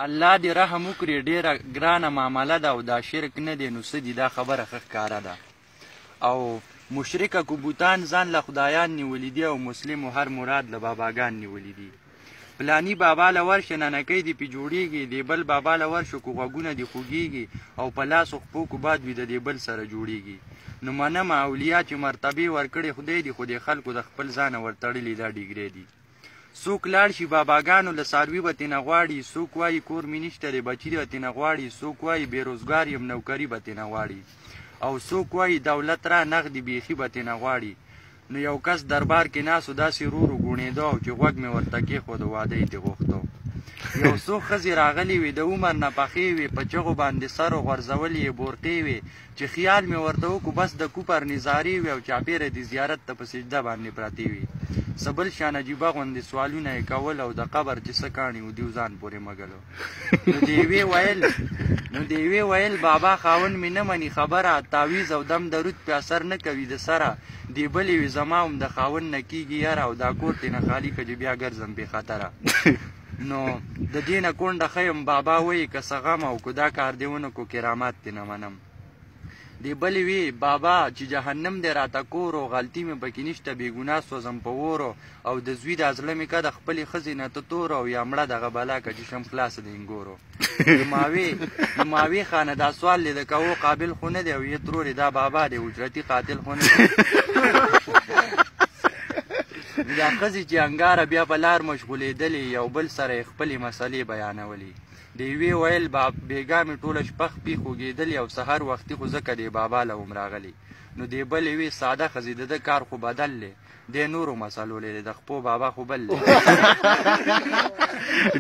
الله دې رحم وکړي، ډېره ګرانه معامله ده او دا شرک نه دی، نو څه دي دا خبره ښه ښکاره ده. او مشرکه که بوتان ځان له خدایان نیولي دي او مسلمو هر مراد له باباګان نیولي دي. پلانی بابا له ورشه ننکۍ دې پې جوړېږي، دې بل بابا له ورشه که غوږونه دې خوږېږي او په لاسو خپو که باد وي د دې بل سره جوړېږي. نو منمه اولیا چې مرتبې ورکړې خدای دي، خو دې خلکو د خپل ځانه ورتړلي دا ډیګرې دي. څوک لاړ شي باباګانو له څاروي به تېنه غواړي، څوک وایي کور مې نشته دی بچي به تېنه غواړي، څوک وایي بېروزګار یم نوکري به تېنه غواړي، او څوک وایي دولت را نغدي بیخي به تېنه غواړي. نو یو کس دربار کې ناست و داسې رورو ګوڼېده او چې غوږ مې ورته کېښود واده یې ترې غوښته. یو څو ښځې راغلې وې د عمر نه پخې وې، په چغو باندې سر غورځولې یې بورقې وې، چې خیال مې ورته وکړو بس د کوپر نظارې وې او چاپېره د زیارت ته په سجده باندې پرتې وې. څه بل شان عجیبه غوندې سوالونه یې کول او د قبر چې څه کاڼي و دیو ځان پورې مګلو. نو د یوې ویل بابا خاوند مې نه مني خبره، تعویز او دم درود پې اثر نه کوي د سره، دې بلې وې زما هم د خاوند نه کېږي یاره، او دا کور تېنه خالي که چې بیا ګرځم بې خطره. نو د دې نه کونډه ښه یم بابا وایي که څه غم او که دا کار دې ونه کړو کرامات دې نه منم. دې بلې وی بابا چې جهنم دې راته کور و، غلطي مې پکې نشته، بې ګناه سوځم په وورو، او د زوی دا زړه مې که د خپلې ښځې نه ته تور او یا مړه دغه بلا که چې شم خلاصه د انګورو. نو ماوې خانه دا سوال دې د کوو قابل خو نه دی، او یې ترورې دا بابا دی اجرتي قاتل خو نه دی. دا ښځې چې انګاره بیا په لار مشغولېدلې، یو بل سره یې خپلې مسلې بیانولې. د یوې ویل بېګا مې ټوله شپه خپې خوږېدلې او سهار وختي خو ځکه دې بابا له هم راغلی. نو دې بلې وې ساده ښځې د ده کار خو بدل دی، دې نورو مسلو لري، د خپو بابا خو بل دی.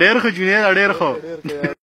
ډېر ښه جونیر ډېر ښه.